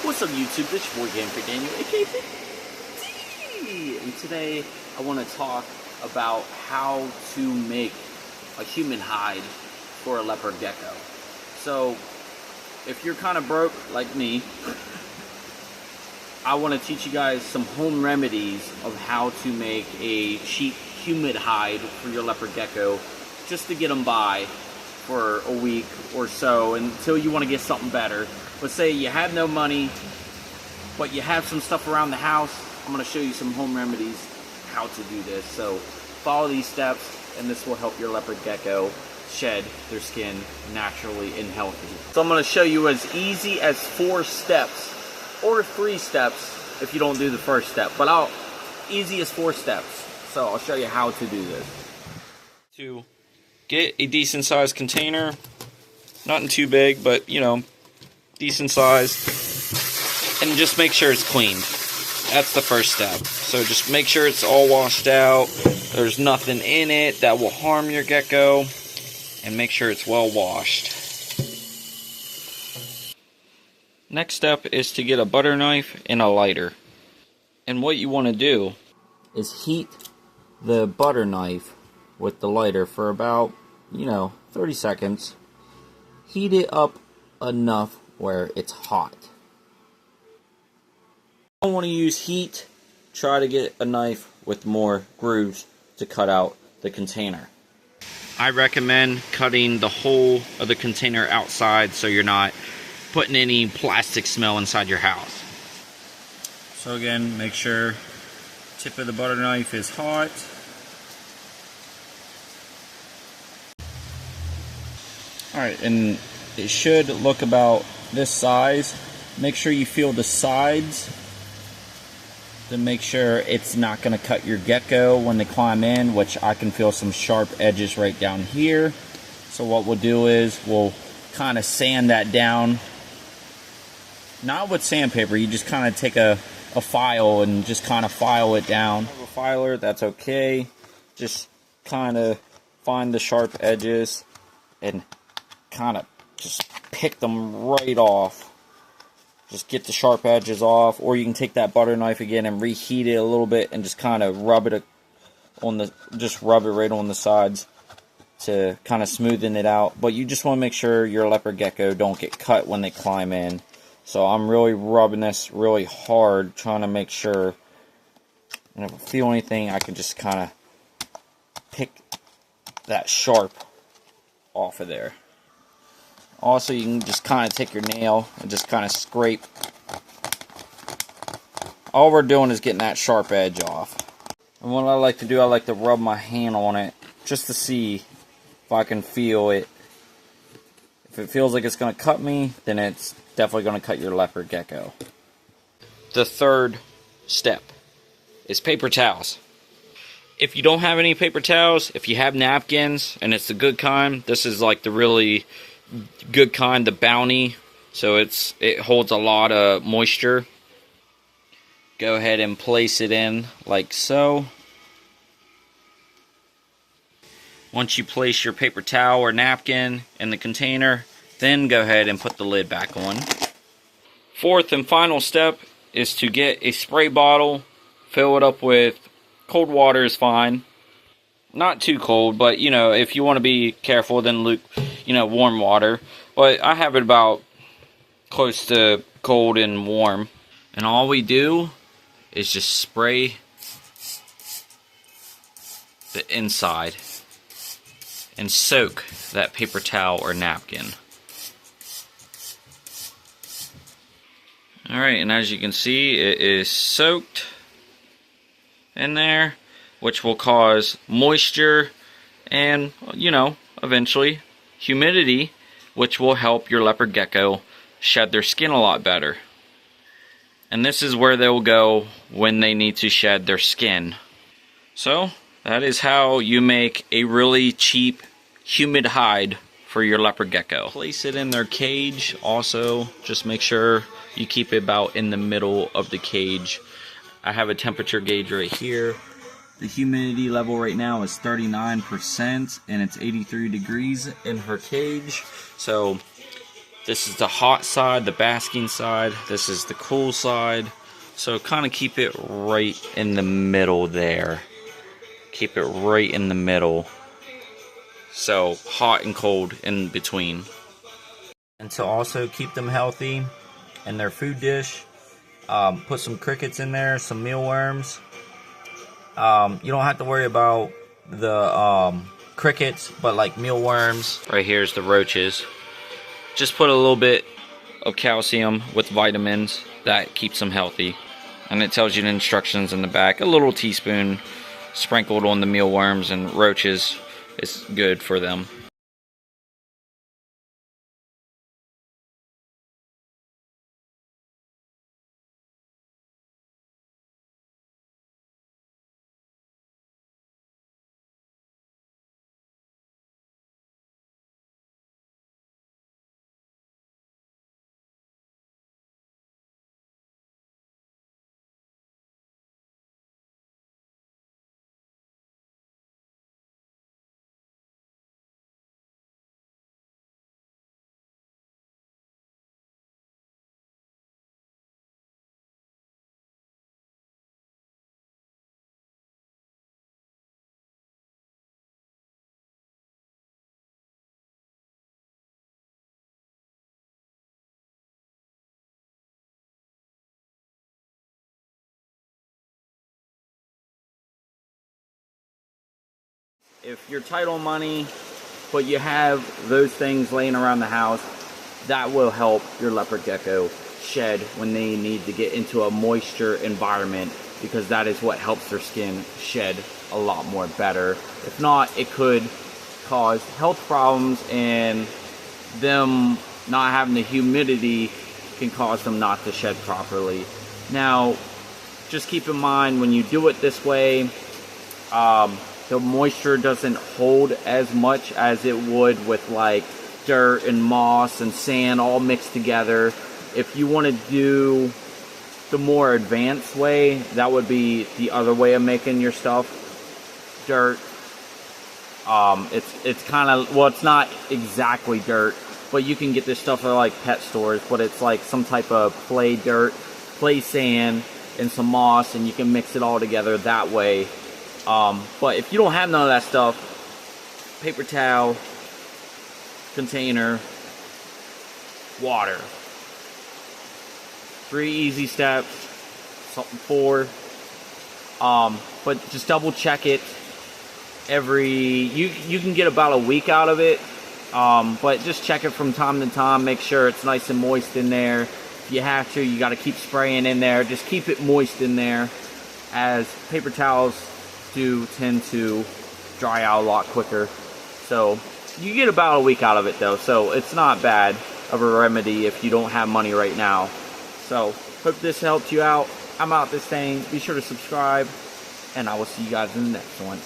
What's up YouTube, this is your boy Game for Daniel, aka D. And today I want to talk about how to make a human hide for a leopard gecko. So if you're kind of broke like me, I want to teach you guys some home remedies of how to make a cheap humid hide for your leopard gecko, just to get them by for a week or so until you want to get something better. Let's say you have no money, but you have some stuff around the house. I'm going to show you some home remedies how to do this. So follow these steps and this will help your leopard gecko shed their skin naturally and healthy. So I'm going to show you as easy as 4 steps or 3 steps if you don't do the first step, but easy as 4 steps. So I'll show you how to do this. To get a decent sized container, nothing too big, but you know, decent size, and just make sure it's cleaned. That's the first step. So just make sure it's all washed out, there's nothing in it that will harm your gecko, and make sure it's well washed. Next step is to get a butter knife and a lighter. And what you want to do is heat the butter knife with the lighter for about, 30 seconds. Heat it up enough where it's hot. If you don't want to use heat, try to get a knife with more grooves to cut out the container. I recommend cutting the whole of the container outside so you're not putting any plastic smell inside your house. So again, make sure tip of the butter knife is hot. Alright, and it should look about this size. Make sure you feel the sides to make sure it's not going to cut your gecko when they climb in, which I can feel some sharp edges right down here. So what we'll do is we'll kind of sand that down. Not with sandpaper, you just kind of take a file and just kind of file it down. A filer, that's okay. Just kind of find the sharp edges and kind of just pick them right off. Just get the sharp edges off, or you can take that butter knife again and reheat it a little bit and just kind of rub it on the, rub it right on the sides to kind of smoothen it out. But you just want to make sure your leopard gecko don't get cut when they climb in. So I'm really rubbing this really hard, trying to make sure, and if I feel anything, I can just kind of pick that sharp off of there. Also, you can just kind of take your nail and just kind of scrape. All we're doing is getting that sharp edge off. And what I like to do, I like to rub my hand on it just to see if I can feel it. If it feels like it's going to cut me, then it's definitely going to cut your leopard gecko. The third step is paper towels. If you don't have any paper towels, if you have napkins, and it's the good kind, this is like the really good kind, the Bounty, so it holds a lot of moisture. Go ahead and place it in like so. Once you place your paper towel or napkin in the container, then go ahead and put the lid back on. Fourth and final step is to get a spray bottle, fill it up with cold water is fine. Not too cold, but if you want to be careful, then warm water. But I have it about close to cold and warm. And all we do is just spray the inside and soak that paper towel or napkin. Alright, and as you can see, it is soaked in there, which will cause moisture and, eventually humidity, which will help your leopard gecko shed their skin a lot better. And this is where they'll go when they need to shed their skin. So, that is how you make a really cheap humid hide for your leopard gecko. Place it in their cage. Also, just make sure you keep it about in the middle of the cage. I have a temperature gauge right here. The humidity level right now is 39% and it's 83 degrees in her cage. So This is the hot side, the basking side. This is the cool side. So kind of keep it right in the middle there. Keep it right in the middle. So hot and cold in between. And to also keep them healthy in their food dish, put some crickets in there, some mealworms. You don't have to worry about the crickets, but like mealworms. Right here's the roaches. Just put a little bit of calcium with vitamins. That keeps them healthy. And it tells you the instructions in the back. A little teaspoon sprinkled on the mealworms and roaches is good for them. If you're tight on money, but you have those things laying around the house, that will help your leopard gecko shed when they need to get into a moisture environment, because that is what helps their skin shed a lot more better. If not, it could cause health problems, and them not having the humidity can cause them not to shed properly. Now, just keep in mind when you do it this way, the moisture doesn't hold as much as it would with like dirt and moss and sand all mixed together. If you want to do the more advanced way, that would be the other way of making your stuff. Dirt. It's kind of, well, it's not exactly dirt, but you can get this stuff at like pet stores, but it's like some type of play dirt, play sand, and some moss, and you can mix it all together that way. But if you don't have none of that stuff, paper towel, container, water. 3 easy steps, something 4. But just double check it you can get about a week out of it. But just check it from time to time, make sure it's nice and moist in there. If you have to, you got to keep spraying in there. Just keep it moist in there, as paper towels do tend to dry out a lot quicker. So you get about a week out of it though, so it's not bad of a remedy if you don't have money right now. So hope this helped you out. I'm out this thing. Be sure to subscribe, and I will see you guys in the next one.